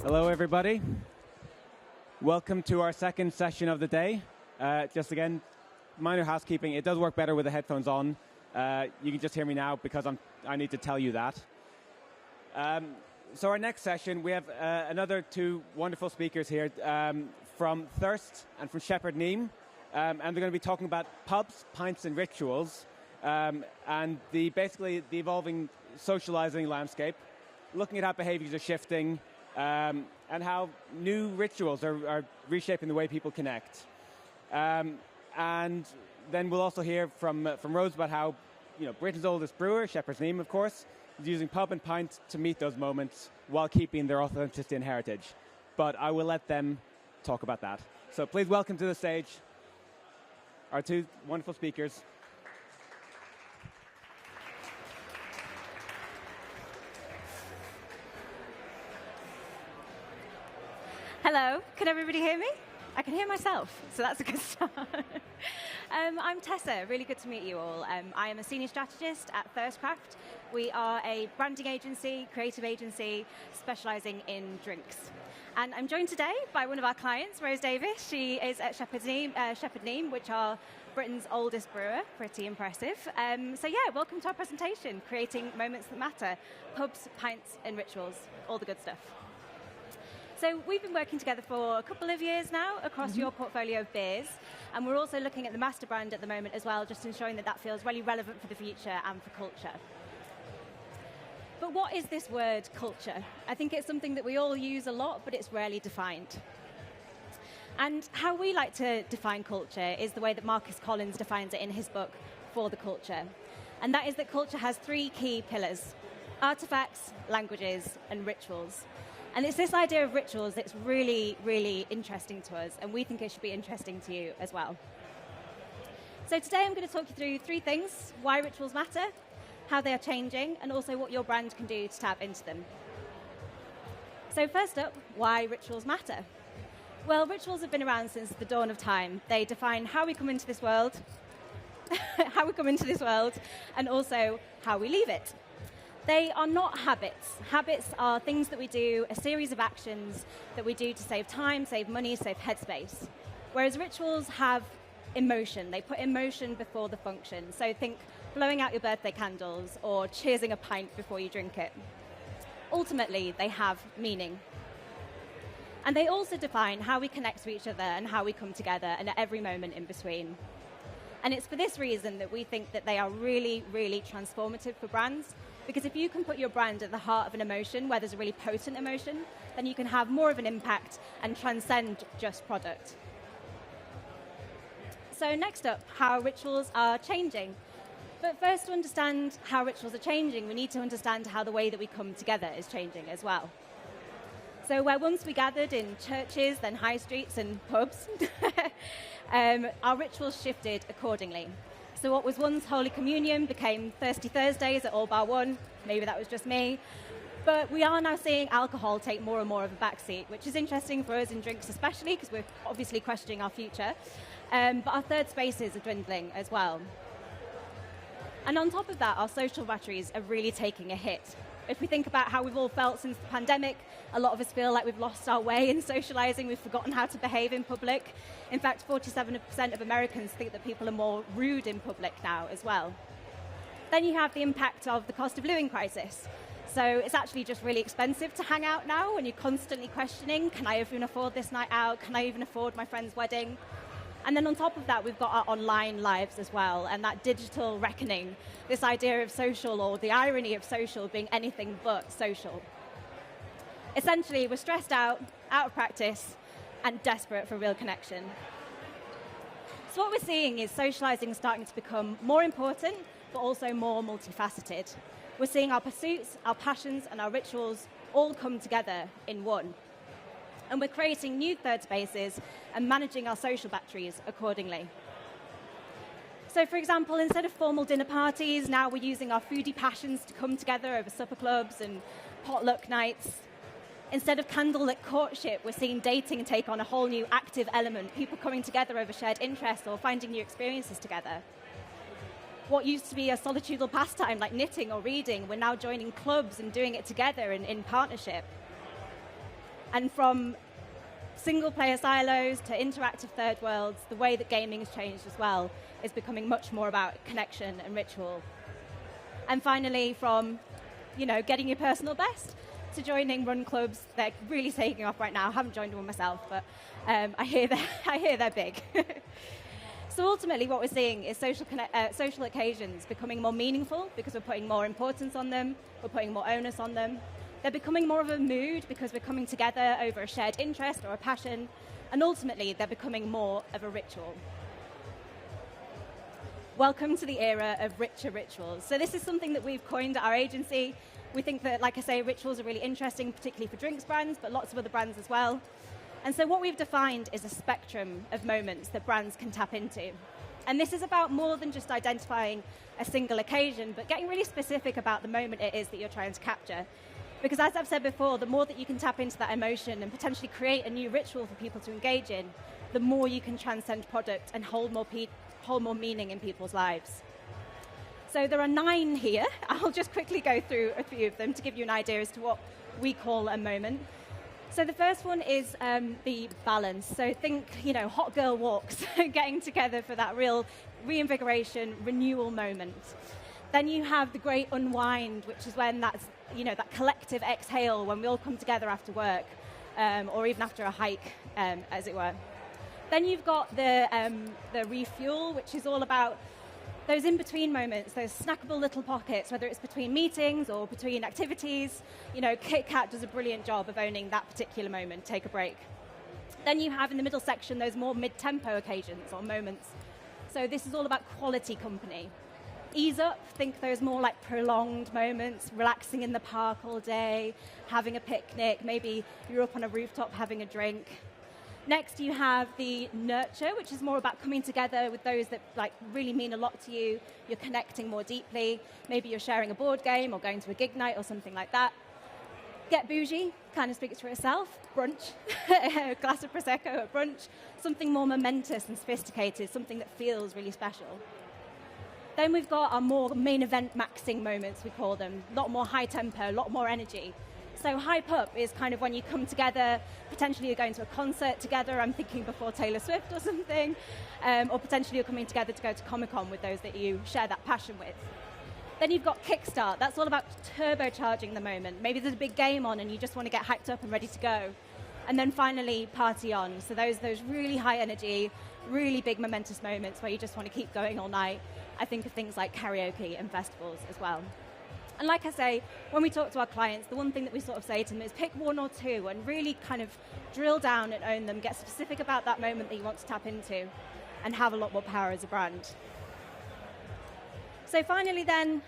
Hello, everybody. Welcome to our second session of the day. Just again, minor housekeeping. It does work better with the headphones on. You can just hear me now because I need to tell you that. So our next session, we have another two wonderful speakers here from Thirst and from Shepherd Neame. And they're going to be talking about pubs, pints, and rituals, and basically the evolving socializing landscape, looking at how behaviours are shifting, and how new rituals are reshaping the way people connect. And then we'll also hear from Rose about how, Britain's oldest brewer, Shepherd Neame, of course, is using pub and pint to meet those moments while keeping their authenticity and heritage. But I will let them talk about that. So please welcome to the stage our two wonderful speakers. Hello, can everybody hear me? I can hear myself, so that's a good start. I'm Tessa, really good to meet you all. I am a senior strategist at Thirst. We are a branding agency, creative agency, specialising in drinks. And I'm joined today by one of our clients, Rose Davis. She is at Shepherd Neame, which are Britain's oldest brewer, pretty impressive. Welcome to our presentation, Creating Moments That Matter, Pubs, Pints and Rituals, all the good stuff. So we've been working together for a couple of years now across your portfolio of beers, and we're also looking at the master brand at the moment as well, just ensuring that feels really relevant for the future and for culture. But what is this word, culture? I think it's something that we all use a lot, but it's rarely defined. And how we like to define culture is the way that Marcus Collins defines it in his book, For the Culture. And that is that culture has three key pillars: artifacts, languages, and rituals. And it's this idea of rituals that's really, really interesting to us, and we think it should be interesting to you as well. So today I'm going to talk you through three things: why rituals matter, how they are changing, and also what your brand can do to tap into them. So first up, why rituals matter. Well, rituals have been around since the dawn of time. They define how we come into this world, and also how we leave it. They are not habits. Habits are things that we do, a series of actions that we do to save time, save money, save headspace. Whereas rituals have emotion. They put emotion before the function. So think blowing out your birthday candles or cheersing a pint before you drink it. Ultimately, they have meaning. And they also define how we connect to each other and how we come together, and at every moment in between. And it's for this reason that we think that they are really, really transformative for brands. Because if you can put your brand at the heart of an emotion, where there's a really potent emotion, then you can have more of an impact and transcend just product. So next up, how rituals are changing. But first, to understand how rituals are changing, we need to understand how the way that we come together is changing as well. So where once we gathered in churches, then high streets and pubs, our rituals shifted accordingly. So what was once Holy Communion became Thirsty Thursdays at all bar one. Maybe that was just me. But we are now seeing alcohol take more and more of a backseat, which is interesting for us in drinks especially, because we're obviously questioning our future. But our third spaces are dwindling as well. And on top of that, our social batteries are really taking a hit. If we think about how we've all felt since the pandemic, a lot of us feel like we've lost our way in socializing. We've forgotten how to behave in public. In fact, 47% of Americans think that people are more rude in public now as well. Then you have the impact of the cost of living crisis. So it's actually just really expensive to hang out now, and you're constantly questioning, can I even afford this night out? Can I even afford my friend's wedding? And then on top of that, we've got our online lives as well, and that digital reckoning, this idea of social, or the irony of social being anything but social. Essentially, we're stressed out of practice, and desperate for real connection. So what we're seeing is socializing starting to become more important, but also more multifaceted. We're seeing our pursuits, our passions, and our rituals all come together in one. And we're creating new third spaces and managing our social batteries accordingly. So, for example, instead of formal dinner parties, now we're using our foodie passions to come together over supper clubs and potluck nights. Instead of candlelit courtship, we're seeing dating take on a whole new active element, people coming together over shared interests or finding new experiences together. What used to be a solitudinal pastime like knitting or reading, we're now joining clubs and doing it together in partnership. And from single-player silos to interactive third worlds, the way that gaming has changed as well is becoming much more about connection and ritual. And finally, from getting your personal best to joining run clubs, they're really taking off right now. I haven't joined one myself, but I hear they're big. So ultimately, what we're seeing is social occasions becoming more meaningful because we're putting more importance on them, we're putting more onus on them. They're becoming more of a mood because we're coming together over a shared interest or a passion, and ultimately, they're becoming more of a ritual. Welcome to the era of richer rituals. So this is something that we've coined at our agency. We think that, like I say, rituals are really interesting, particularly for drinks brands, but lots of other brands as well. And so what we've defined is a spectrum of moments that brands can tap into. And this is about more than just identifying a single occasion, but getting really specific about the moment it is that you're trying to capture. Because as I've said before, the more that you can tap into that emotion and potentially create a new ritual for people to engage in, the more you can transcend product and hold more meaning in people's lives. So there are 9 here. I'll just quickly go through a few of them to give you an idea as to what we call a moment. So the first one is the balance. So think, hot girl walks, getting together for that real reinvigoration, renewal moment. Then you have the great unwind, which is when that's, that collective exhale when we all come together after work, or even after a hike, as it were. Then you've got the refuel, which is all about those in-between moments, those snackable little pockets, whether it's between meetings or between activities. Kit Kat does a brilliant job of owning that particular moment, take a break. Then you have in the middle section those more mid-tempo occasions or moments. So this is all about quality company. Ease up, think those more like prolonged moments, relaxing in the park all day, having a picnic, maybe you're up on a rooftop having a drink. Next, you have the nurture, which is more about coming together with those that really mean a lot to you. You're connecting more deeply. Maybe you're sharing a board game or going to a gig night or something like that. Get bougie, kind of speaks for itself. Brunch, a glass of Prosecco at brunch. Something more momentous and sophisticated, something that feels really special. Then we've got our more main event maxing moments, we call them. A lot more high tempo, a lot more energy. So hype up is kind of when you come together, potentially you're going to a concert together, I'm thinking before Taylor Swift or something, or potentially you're coming together to go to Comic-Con with those that you share that passion with. Then you've got kickstart, that's all about turbocharging the moment. Maybe there's a big game on and you just want to get hyped up and ready to go. And then finally, party on. So those really high energy, really big momentous moments where you just want to keep going all night. I think of things like karaoke and festivals as well. And like I say, when we talk to our clients, the one thing that we sort of say to them is pick 1 or 2 and really kind of drill down and own them, get specific about that moment that you want to tap into, and have a lot more power as a brand. So finally then,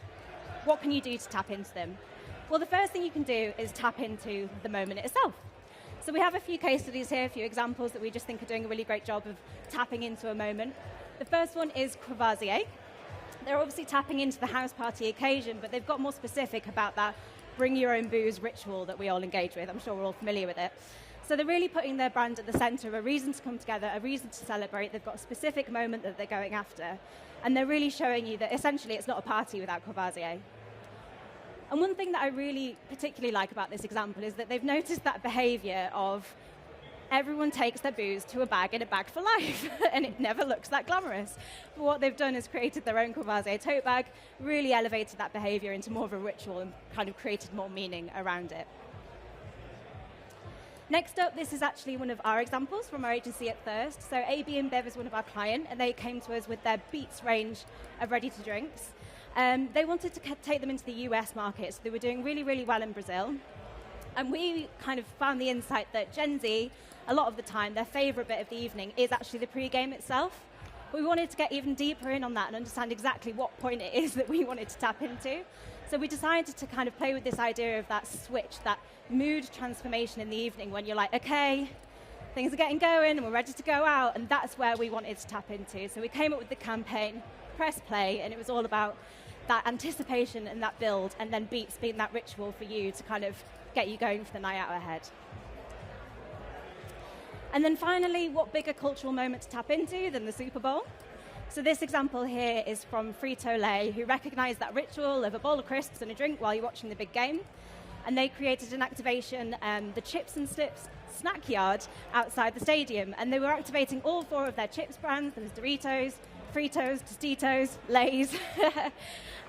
what can you do to tap into them? Well, the first thing you can do is tap into the moment itself. So we have a few case studies here, a few examples that we just think are doing a really great job of tapping into a moment. The first one is Courvoisier. They're obviously tapping into the house party occasion, but they've got more specific about that bring your own booze ritual that we all engage with. I'm sure we're all familiar with it. So they're really putting their brand at the centre, a reason to come together, a reason to celebrate. They've got a specific moment that they're going after. And they're really showing you that essentially it's not a party without Courvoisier. And one thing that I really particularly like about this example is that they've noticed that behaviour of everyone takes their booze to a bag in a bag for life, and it never looks that glamorous. But what they've done is created their own Courvoisier tote bag, really elevated that behaviour into more of a ritual and kind of created more meaning around it. Next up, this is actually one of our examples from our agency at Thirst. So AB InBev is one of our clients, and they came to us with their Beats range of ready-to-drinks. They wanted to take them into the US market, so they were doing really, really well in Brazil. And we kind of found the insight that Gen Z, a lot of the time, their favourite bit of the evening is actually the pre-game itself. But we wanted to get even deeper in on that and understand exactly what point it is that we wanted to tap into. So we decided to kind of play with this idea of that switch, that mood transformation in the evening when you're like, okay, things are getting going and we're ready to go out, and that's where we wanted to tap into. So we came up with the campaign, Press Play, and it was all about that anticipation and that build, and then Beats being that ritual for you to kind of get you going for the night out ahead. And then finally, what bigger cultural moment to tap into than the Super Bowl? So this example here is from Frito-Lay, who recognised that ritual of a bowl of crisps and a drink while you're watching the big game. and they created an activation, the Chips and Slips snack yard outside the stadium, and they were activating all 4 of their chips brands. There was Doritos, Fritos, Tostitos, Lay's,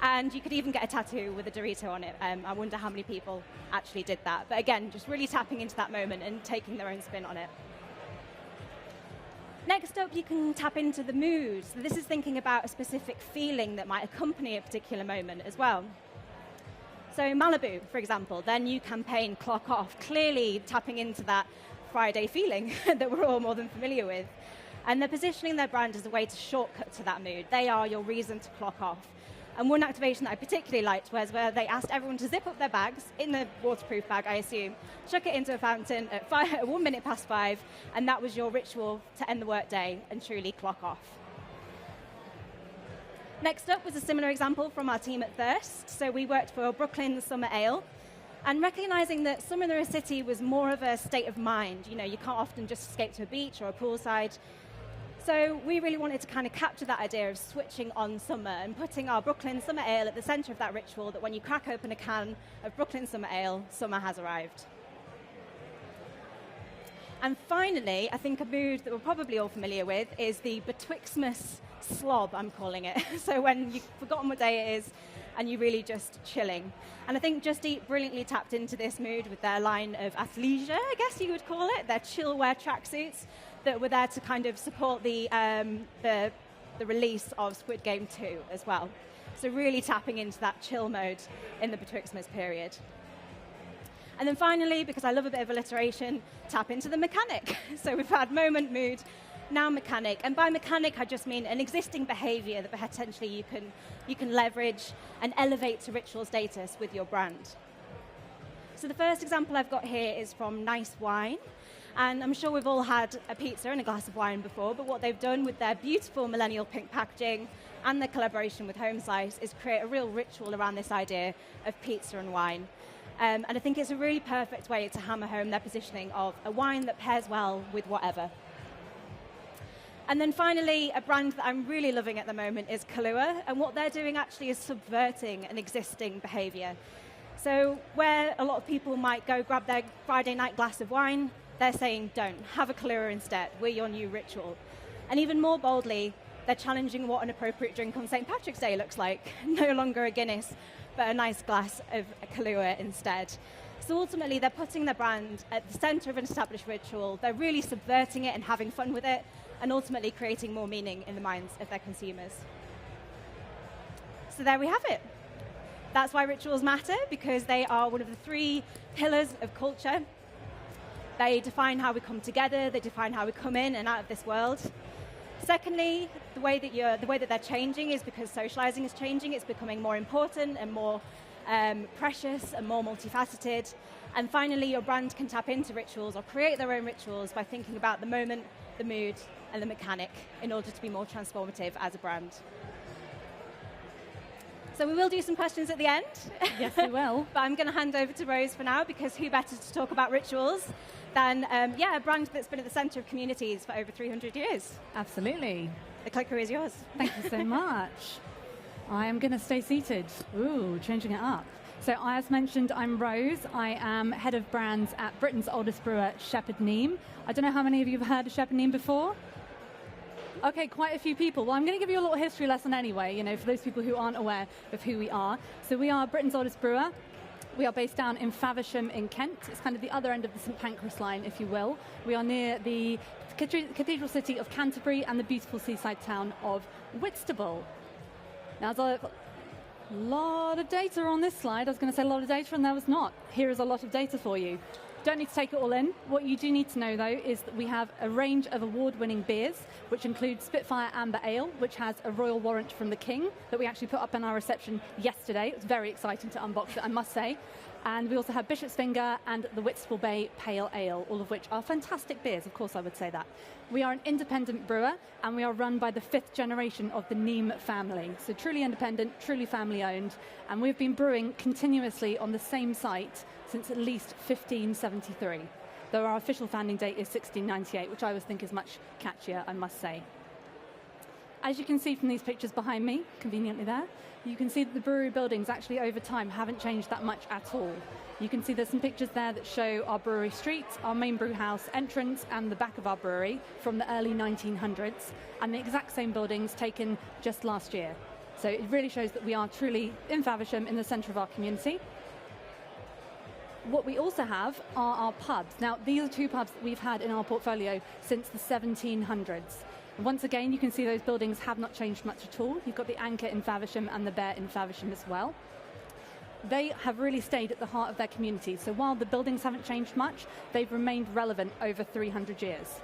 and you could even get a tattoo with a Dorito on it. I wonder how many people actually did that. But again, just really tapping into that moment and taking their own spin on it. Next up, you can tap into the mood. So this is thinking about a specific feeling that might accompany a particular moment as well. So Malibu, for example, their new campaign, Clock Off, clearly tapping into that Friday feeling that we're all more than familiar with. And they're positioning their brand as a way to shortcut to that mood. They are your reason to clock off. And one activation that I particularly liked was where they asked everyone to zip up their bags, in the waterproof bag, I assume, chuck it into a fountain at 1 minute past 5, and that was your ritual to end the workday and truly clock off. Next up was a similar example from our team at Thirst. So we worked for Brooklyn Summer Ale, and recognizing that summer in a city was more of a state of mind. You know, you can't often just escape to a beach or a poolside. So we really wanted to kind of capture that idea of switching on summer and putting our Brooklyn Summer Ale at the center of that ritual, that when you crack open a can of Brooklyn Summer Ale, summer has arrived. And finally, I think a mood that we're probably all familiar with is the Betwixtmas slob, I'm calling it. So when you've forgotten what day it is and you're really just chilling. And I think Just Eat brilliantly tapped into this mood with their line of athleisure, I guess you would call it, their chill wear tracksuits that were there to kind of support the release of Squid Game 2 as well. So really tapping into that chill mode in the Betwixtmas period. And then finally, because I love a bit of alliteration, tap into the mechanic. So we've had moment, mood, now mechanic. And by mechanic, I just mean an existing behavior that potentially you can leverage and elevate to ritual status with your brand. So the first example I've got here is from Nice Wine. And I'm sure we've all had a pizza and a glass of wine before, but what they've done with their beautiful millennial pink packaging and their collaboration with Home Slice is create a real ritual around this idea of pizza and wine. And I think it's a really perfect way to hammer home their positioning of a wine that pairs well with whatever. And then finally, a brand that I'm really loving at the moment is Kahlua, and what they're doing actually is subverting an existing behavior. So where a lot of people might go grab their Friday night glass of wine, they're saying, don't, have a Kahlua instead, we're your new ritual. And even more boldly, they're challenging what an appropriate drink on St. Patrick's Day looks like. No longer a Guinness, but a nice glass of Kahlua instead. So ultimately, they're putting their brand at the center of an established ritual. They're really subverting it and having fun with it, and ultimately creating more meaning in the minds of their consumers. So there we have it. That's why rituals matter, because they are one of the 3 pillars of culture. They define how we come together, they define how we come in and out of this world. Secondly, the way that they're changing is because socializing is changing. It's becoming more important and more precious and more multifaceted. And finally, your brand can tap into rituals or create their own rituals by thinking about the moment, the mood, and the mechanic in order to be more transformative as a brand. So we will do some questions at the end. Yes, we will. But I'm going to hand over to Rose for now, because who better to talk about rituals than a brand that's been at the centre of communities for over 300 years. Absolutely. The clicker is yours. Thank you so much. I am going to stay seated. Ooh, changing it up. So as mentioned, I'm Rose. I am head of brands at Britain's oldest brewer, Shepherd Neame. I don't know how many of you have heard of Shepherd Neame before? Okay, quite a few people. Well, I'm going to give you a little history lesson anyway, for those people who aren't aware of who we are. So we are Britain's oldest brewer. We are based down in Faversham in Kent. It's kind of the other end of the St Pancras line, if you will. We are near the cathedral city of Canterbury and the beautiful seaside town of Whitstable. Now, there's a lot of data on this slide. I was going to say a lot of data, and there was not. Here is a lot of data for you. Don't need to take it all in. What you do need to know, though, is that we have a range of award-winning beers, which includes Spitfire Amber Ale, which has a royal warrant from the King that we actually put up in our reception yesterday. It was very exciting to unbox it, I must say. And we also have Bishop's Finger and the Whitstable Bay Pale Ale, all of which are fantastic beers, of course I would say that. We are an independent brewer, and we are run by the 5th generation of the Neame family. So truly independent, truly family-owned, and we've been brewing continuously on the same site since at least 1573, though our official founding date is 1698, which I always think is much catchier, I must say. As you can see from these pictures behind me, conveniently there, you can see that the brewery buildings actually over time haven't changed that much at all. You can see there's some pictures there that show our brewery street, our main brew house entrance, and the back of our brewery from the early 1900s, and the exact same buildings taken just last year. So it really shows that we are truly in Faversham, in the centre of our community. What we also have are our pubs. Now, these are two pubs that we've had in our portfolio since the 1700s. Once again, you can see those buildings have not changed much at all. You've got the Anchor in Faversham and the Bear in Faversham as well. They have really stayed at the heart of their community. So while the buildings haven't changed much, they've remained relevant over 300 years.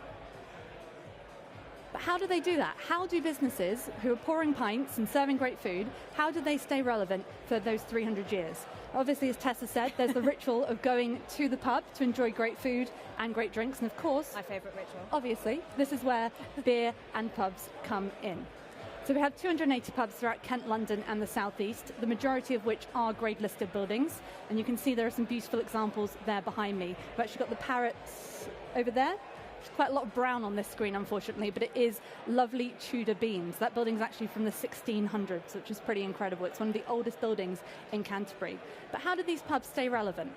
But how do they do that? How do businesses who are pouring pints and serving great food, how do they stay relevant for those 300 years? Obviously, as Tessa said, there's the ritual of going to the pub to enjoy great food and great drinks. And of course, My favourite ritual. obviously, this is where beer and pubs come in. So we have 280 pubs throughout Kent, London and the South East, the majority of which are grade-listed buildings. And you can see there are some beautiful examples there behind me. We've actually got the parrots over there. There's quite a lot of brown on this screen, unfortunately, but it is lovely Tudor beams. That building's actually from the 1600s, which is pretty incredible. It's one of the oldest buildings in Canterbury. But how do these pubs stay relevant?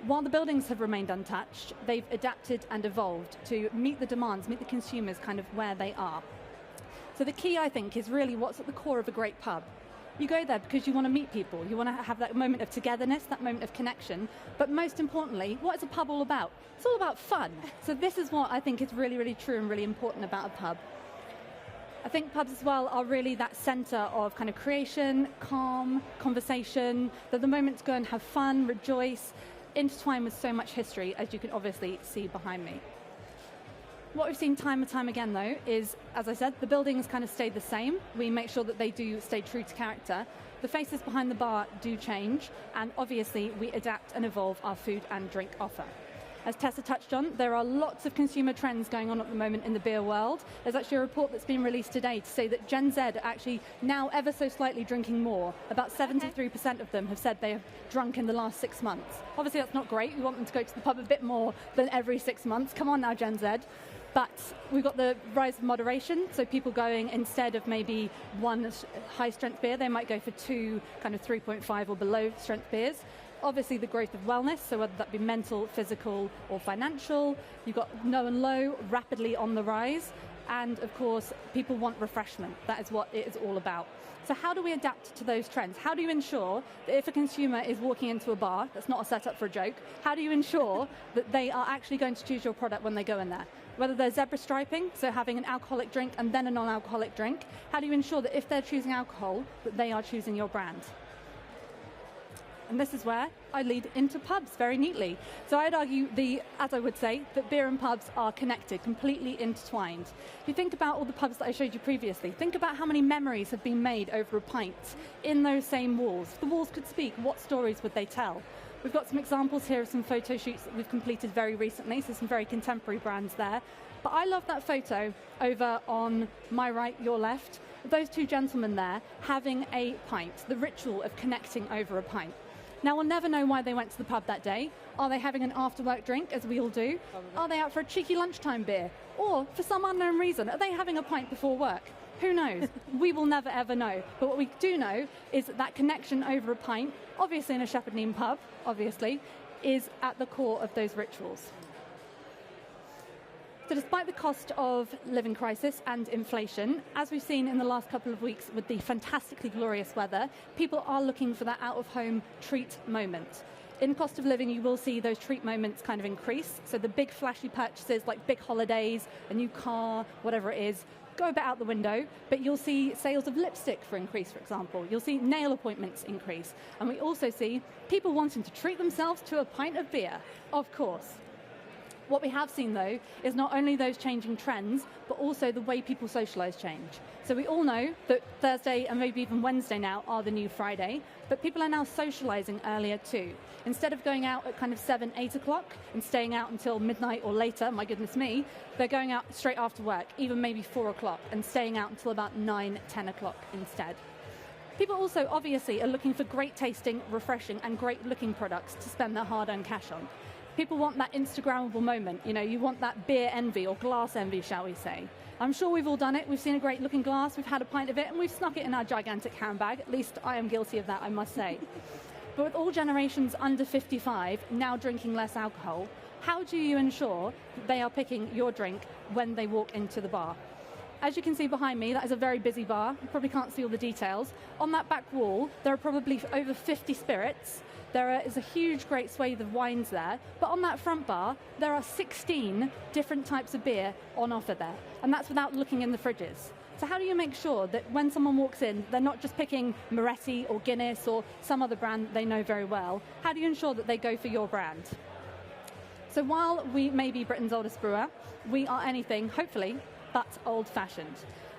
While the buildings have remained untouched, they've adapted and evolved to meet the demands, meet the consumers kind of where they are. So the key, I think, is really what's at the core of a great pub. You go there because you want to meet people. You want to have that moment of togetherness, that moment of connection. But most importantly, what is a pub all about? It's all about fun. So this is what I think is really, really true and really important about a pub. I think pubs as well are really that centre of kind of creation, calm, conversation. They're the moment to go and have fun, rejoice, intertwined with so much history, as you can obviously see behind me. What we've seen time and time again, though, is, as I said, the buildings kind of stay the same. We make sure that they do stay true to character. The faces behind the bar do change, and obviously we adapt and evolve our food and drink offer. As Tessa touched on, there are lots of consumer trends going on at the moment in the beer world. There's actually a report that's been released today to say that Gen Z are actually now ever so slightly drinking more. About 73% of them have said they have drunk in the last 6 months. Obviously that's not great. We want them to go to the pub a bit more than every 6 months. Come on now, Gen Z. But we've got the rise of moderation, so people going, instead of maybe one high-strength beer, they might go for two kind of 3.5 or below strength beers. Obviously the growth of wellness, so whether that be mental, physical or financial. You've got no and low rapidly on the rise. And of course, people want refreshment. That is what it is all about. So how do we adapt to those trends? How do you ensure that if a consumer is walking into a bar, that's not a setup for a joke, how do you ensure that they are actually going to choose your product when they go in there? Whether they're zebra striping, so having an alcoholic drink and then a non-alcoholic drink, how do you ensure that if they're choosing alcohol, that they are choosing your brand? And this is where I lead into pubs very neatly. So I'd argue, as I would say, that beer and pubs are connected, completely intertwined. If you think about all the pubs that I showed you previously, think about how many memories have been made over a pint in those same walls. If the walls could speak, what stories would they tell? We've got some examples here of some photo shoots that we've completed very recently, so some very contemporary brands there. But I love that photo over on my right, your left, those two gentlemen there having a pint, the ritual of connecting over a pint. Now, we'll never know why they went to the pub that day. Are they having an after-work drink, as we all do? Probably. Are they out for a cheeky lunchtime beer? Or, for some unknown reason, are they having a pint before work? Who knows? We will never, ever know. But what we do know is that connection over a pint, obviously in a Shepherd Neame pub, obviously, is at the core of those rituals. So despite the cost of living crisis and inflation, as we've seen in the last couple of weeks with the fantastically glorious weather, people are looking for that out-of-home treat moment. In cost of living, you will see those treat moments kind of increase. So the big flashy purchases like big holidays, a new car, whatever it is, go a bit out the window, but you'll see sales of lipstick for increase, for example. You'll see nail appointments increase. And we also see people wanting to treat themselves to a pint of beer, of course. What we have seen, though, is not only those changing trends, but also the way people socialise change. So we all know that Thursday and maybe even Wednesday now are the new Friday, but people are now socialising earlier too. Instead of going out at kind of 7, 8 o'clock and staying out until midnight or later, my goodness me, they're going out straight after work, even maybe 4 o'clock, and staying out until about 9, 10 o'clock instead. People also obviously are looking for great tasting, refreshing and great looking products to spend their hard-earned cash on. People want that Instagrammable moment. You know, you want that beer envy or glass envy, shall we say. I'm sure we've all done it. We've seen a great looking glass, we've had a pint of it, and we've snuck it in our gigantic handbag. At least I am guilty of that, I must say. But with all generations under 55 now drinking less alcohol, how do you ensure that they are picking your drink when they walk into the bar? As you can see behind me, that is a very busy bar. You probably can't see all the details. On that back wall, there are probably over 50 spirits. There is a huge, great swathe of wines there. But on that front bar, there are 16 different types of beer on offer there. And that's without looking in the fridges. So how do you make sure that when someone walks in, they're not just picking Moretti or Guinness or some other brand they know very well? How do you ensure that they go for your brand? So while we may be Britain's oldest brewer, we are anything, hopefully, but old-fashioned.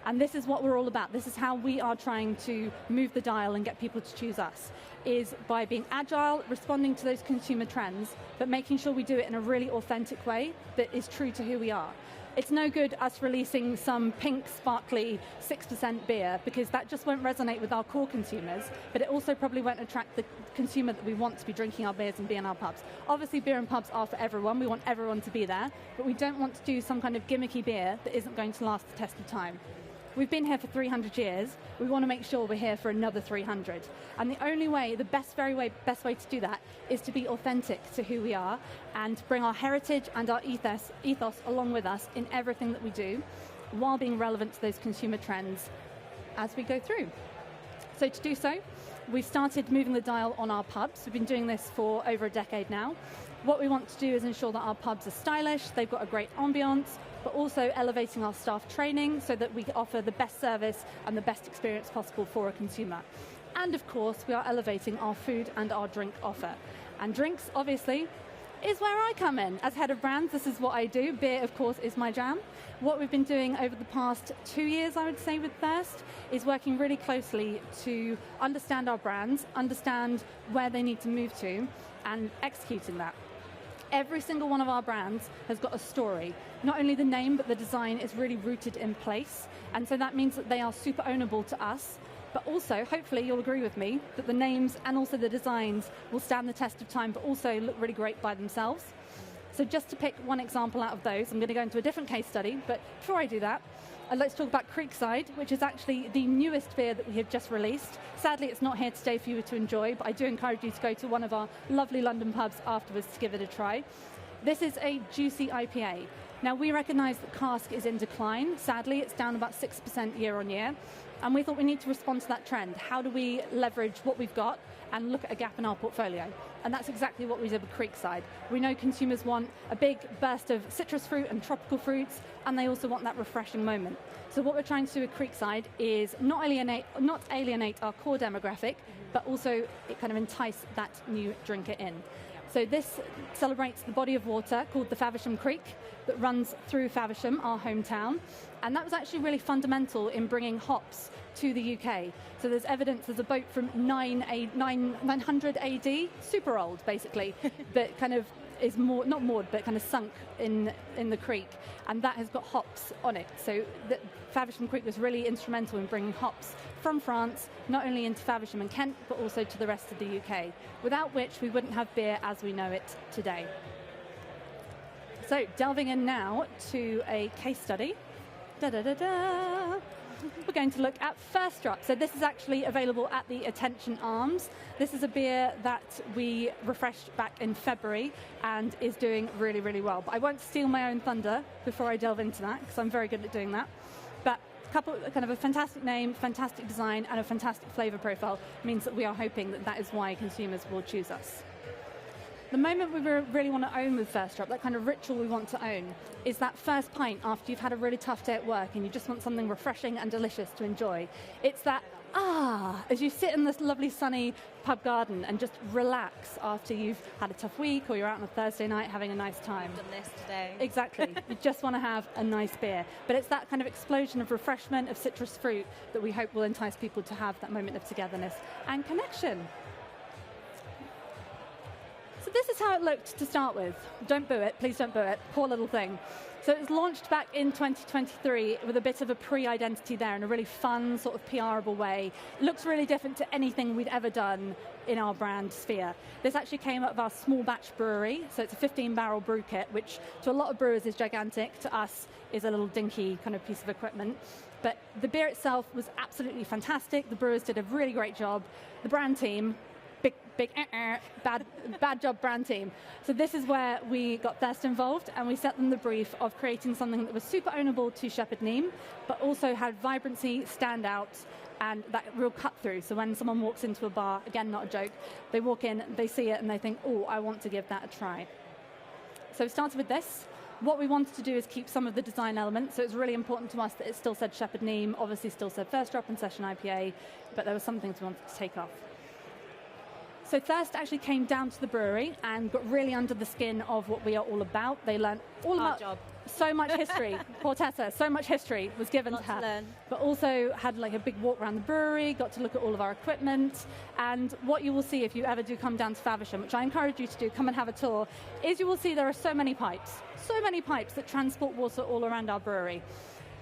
And this is what we're all about. This is how we are trying to move the dial and get people to choose us, is by being agile, responding to those consumer trends, but making sure we do it in a really authentic way that is true to who we are. It's no good us releasing some pink, sparkly 6% beer, because that just won't resonate with our core consumers, but it also probably won't attract the consumer that we want to be drinking our beers and be in our pubs. Obviously, beer and pubs are for everyone. We want everyone to be there, but we don't want to do some kind of gimmicky beer that isn't going to last the test of time. We've been here for 300 years. We want to make sure we're here for another 300. And the only way, the best way to do that is to be authentic to who we are and bring our heritage and our ethos along with us in everything that we do, while being relevant to those consumer trends as we go through. So to do so, we've started moving the dial on our pubs. We've been doing this for over a decade now. What we want to do is ensure that our pubs are stylish, they've got a great ambience, but also elevating our staff training so that we offer the best service and the best experience possible for a consumer. And of course, we are elevating our food and our drink offer. And drinks, obviously, is where I come in. As head of brands, this is what I do. Beer, of course, is my jam. What we've been doing over the past 2 years, I would say, with Thirst, is working really closely to understand our brands, understand where they need to move to, and executing that. Every single one of our brands has got a story. Not only the name, but the design is really rooted in place. And so that means that they are super ownable to us. But also, hopefully you'll agree with me, that the names and also the designs will stand the test of time, but also look really great by themselves. So just to pick one example out of those, I'm going to go into a different case study. But before I do that, I'd like to talk about Creekside, which is actually the newest beer that we have just released. Sadly, it's not here today for you to enjoy, but I do encourage you to go to one of our lovely London pubs afterwards to give it a try. This is a juicy IPA. Now, we recognise that cask is in decline. Sadly, it's down about 6% year on year. And we thought we need to respond to that trend. How do we leverage what we've got and look at a gap in our portfolio? And that's exactly what we did with Creekside. We know consumers want a big burst of citrus fruit and tropical fruits, and they also want that refreshing moment. So what we're trying to do with Creekside is not alienate our core demographic, but also kind of entice that new drinker in. So this celebrates the body of water called the Faversham Creek that runs through Faversham, our hometown. And that was actually really fundamental in bringing hops to the UK. So there's evidence, there's a boat from 900 AD, super old basically, that kind of is not moored, but kind of sunk in the creek. And that has got hops on it. So the Faversham Creek was really instrumental in bringing hops from France, not only into Faversham and Kent, but also to the rest of the UK, without which we wouldn't have beer as we know it today. So delving in now to a case study. We're going to look at First Drop. So this is actually available at the Attention Arms. This is a beer that we refreshed back in February and is doing really, really well. But I won't steal my own thunder before I delve into that, because I'm very good at doing that. But kind of a fantastic name, fantastic design, and a fantastic flavour profile means that we are hoping that that is why consumers will choose us. The moment we really want to own with First Drop, that kind of ritual we want to own, is that first pint after you've had a really tough day at work and you just want something refreshing and delicious to enjoy. It's that, as you sit in this lovely sunny pub garden and just relax after you've had a tough week or you're out on a Thursday night having a nice time. I've done this today. Exactly. You just want to have a nice beer. But it's that kind of explosion of refreshment, of citrus fruit, that we hope will entice people to have that moment of togetherness and connection. So this is how it looked to start with. Don't boo it, please don't boo it. Poor little thing. So it was launched back in 2023 with a bit of a pre-identity there in a really fun, sort of PRable way. It looks really different to anything we'd ever done in our brand sphere. This actually came out of our small batch brewery, so it's a 15-barrel brew kit, which to a lot of brewers is gigantic. To us is a little dinky kind of piece of equipment. But the beer itself was absolutely fantastic. The brewers did a really great job. The brand team, bad job brand team. So this is where we got Thirst involved, and we set them the brief of creating something that was super ownable to Shepherd Neame, but also had vibrancy, standout, and that real cut through. So when someone walks into a bar, again, not a joke, they walk in, they see it, and they think, oh, I want to give that a try. So we started with this. What we wanted to do is keep some of the design elements, so it's really important to us that it still said Shepherd Neame, obviously still said First Drop and Session IPA, but there were some things we wanted to take off. So Thirst actually came down to the brewery and got really under the skin of what we are all about. They learned all about job. So much history. Poor Tessa, so much history was given to her. Learn. But also had like a big walk around the brewery, got to look at all of our equipment. And what you will see if you ever do come down to Faversham, which I encourage you to do, come and have a tour, is you will see there are so many pipes that transport water all around our brewery.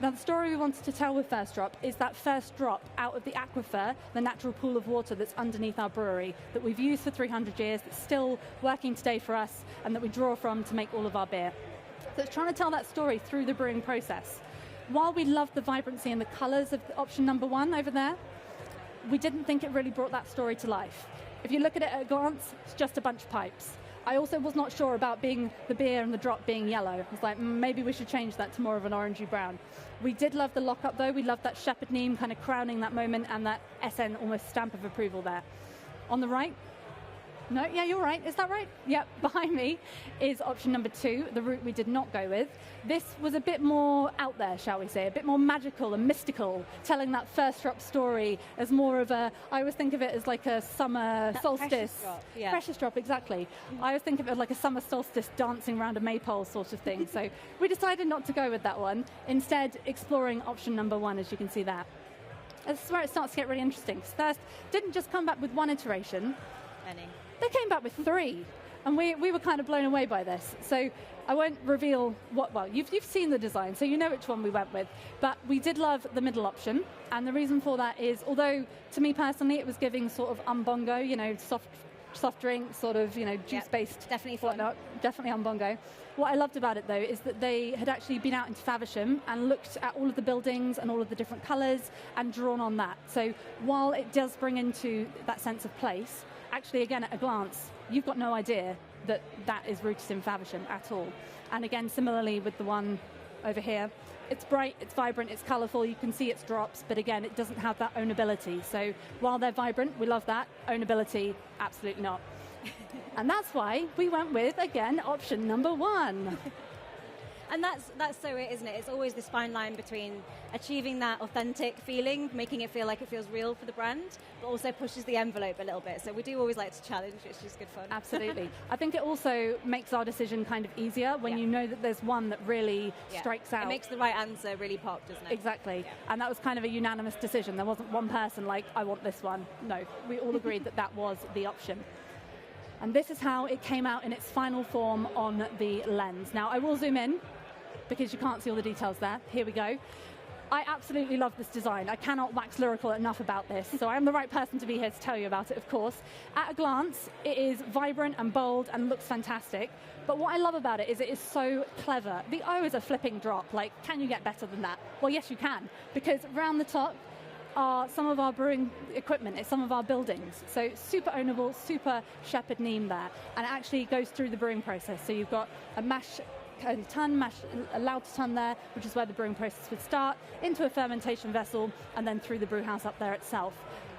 Now, the story we wanted to tell with First Drop is that first drop out of the aquifer, the natural pool of water that's underneath our brewery, that we've used for 300 years, that's still working today for us, and that we draw from to make all of our beer. So it's trying to tell that story through the brewing process. While we love the vibrancy and the colours of option number 1 over there, we didn't think it really brought that story to life. If you look at it at a glance, it's just a bunch of pipes. I also was not sure about the beer and the drop being yellow. I was like, maybe we should change that to more of an orangey brown. We did love the lock-up, though. We loved that Shepherd Neame kind of crowning that moment and that SN almost stamp of approval there. On the right, no, yeah, you're right. Is that right? Yep, behind me is option number 2, the route we did not go with. This was a bit more out there, shall we say, a bit more magical and mystical, telling that first drop story as more of a, I always think of it as like a summer solstice. Precious drop, yeah. Precious drop, exactly. I always think of it like a summer solstice dancing around a maypole sort of thing. So we decided not to go with that one, instead exploring option number 1, as you can see there. This is where it starts to get really interesting. Thirst didn't just come back with one iteration. Many. They came back with 3, and we were kind of blown away by this. So I won't reveal well, you've seen the design, so you know which one we went with. But we did love the middle option, and the reason for that is, although to me personally it was giving sort of umbongo, soft drink, sort of, juice-based. Definitely fun. Whatnot, definitely umbongo. What I loved about it, though, is that they had actually been out into Faversham and looked at all of the buildings and all of the different colours and drawn on that. So while it does bring into that sense of place, actually, again, at a glance, you've got no idea that that is rooted in Faversham at all. And again, similarly with the one over here, it's bright, it's vibrant, it's colourful, you can see its drops, but again, it doesn't have that ownability. So while they're vibrant, we love that. Ownability, absolutely not. And that's why we went with, again, option number 1. And that's so it, isn't it? It's always this fine line between achieving that authentic feeling, making it feel like it feels real for the brand, but also pushes the envelope a little bit. So we do always like to challenge, it's just good fun. Absolutely. I think it also makes our decision kind of easier when you know that there's one that really strikes out. It makes the right answer really pop, doesn't it? Exactly. Yeah. And that was kind of a unanimous decision. There wasn't one person like, I want this one. No, we all agreed that that was the option. And this is how it came out in its final form on the lens. Now, I will zoom in, because you can't see all the details there. Here we go. I absolutely love this design. I cannot wax lyrical enough about this, so I am the right person to be here to tell you about it, of course. At a glance, it is vibrant and bold and looks fantastic, but what I love about it is so clever. The O is a flipping drop. Like, can you get better than that? Well, yes, you can, because around the top are some of our brewing equipment, it's some of our buildings. So super ownable, super Shepherd Neame there, and it actually goes through the brewing process. So you've got a mash allowed to ton there, which is where the brewing process would start, into a fermentation vessel, and then through the brew house up there itself.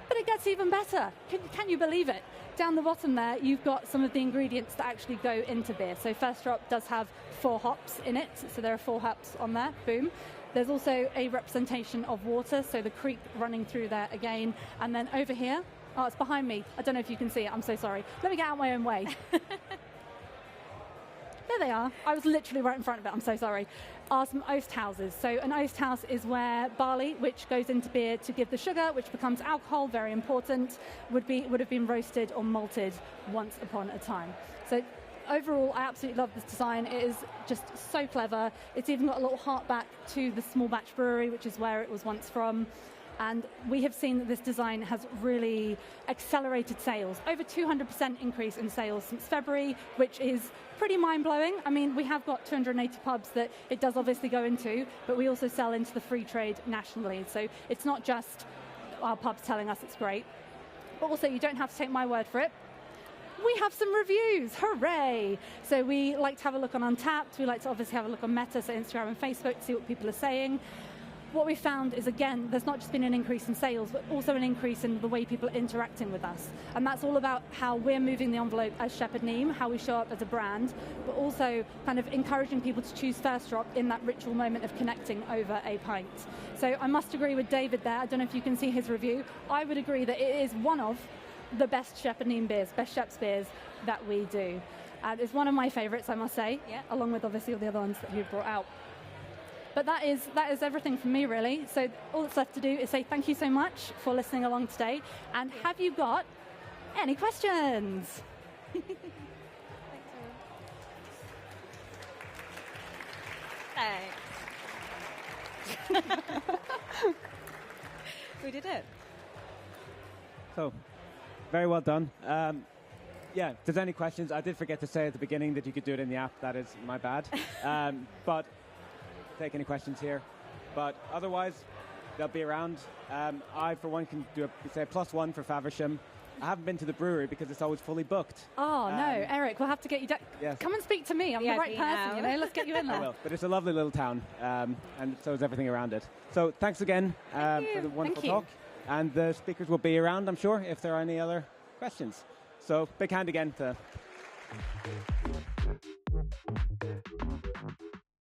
But it gets even better. Can you believe it? Down the bottom there, you've got some of the ingredients that actually go into beer. So First Drop does have 4 hops in it, so there are 4 hops on there, boom. There's also a representation of water, so the creek running through there again. And then over here, oh, it's behind me. I don't know if you can see it, I'm so sorry. Let me get out my own way. there they are. I was literally right in front of it. I'm so sorry. Are some oast houses. So an oast house is where barley, which goes into beer to give the sugar, which becomes alcohol, very important, would have been roasted or malted once upon a time. So overall, I absolutely love this design. It is just so clever. It's even got a little heart back to the small batch brewery, which is where it was once from. And we have seen that this design has really accelerated sales. Over 200% increase in sales since February, which is pretty mind-blowing. I mean, we have got 280 pubs that it does obviously go into, but we also sell into the free trade nationally. So it's not just our pubs telling us it's great. But also, you don't have to take my word for it. We have some reviews, hooray! So we like to have a look on Untapped. We like to obviously have a look on Meta, so Instagram and Facebook, to see what people are saying. What we found is, again, there's not just been an increase in sales, but also an increase in the way people are interacting with us. And that's all about how we're moving the envelope as Shepherd Neame, how we show up as a brand, but also kind of encouraging people to choose Thirst Drop in that ritual moment of connecting over a pint. So I must agree with David there. I don't know if you can see his review. I would agree that it is one of the best Shepherd Neame beers, best Sheps beers that we do. And it's one of my favourites, I must say, along with obviously all the other ones that you've brought out. But that is everything from me, really. So all that's left to do is say thank you so much for listening along today. And have you got any questions? Thanks. We did it. So, very well done. Yeah, if there's any questions, I did forget to say at the beginning that you could do it in the app. That is my bad. But take any questions here. But otherwise, they'll be around. I, for one, can say a +1 for Faversham. I haven't been to the brewery because it's always fully booked. Oh, no, Eric, we'll have to get you... Yes. Come and speak to me. I'm the right person, you know. Let's get you in there. I will. But it's a lovely little town, and so is everything around it. So thanks again for the wonderful talk. And the speakers will be around, I'm sure, if there are any other questions. So big hand again to...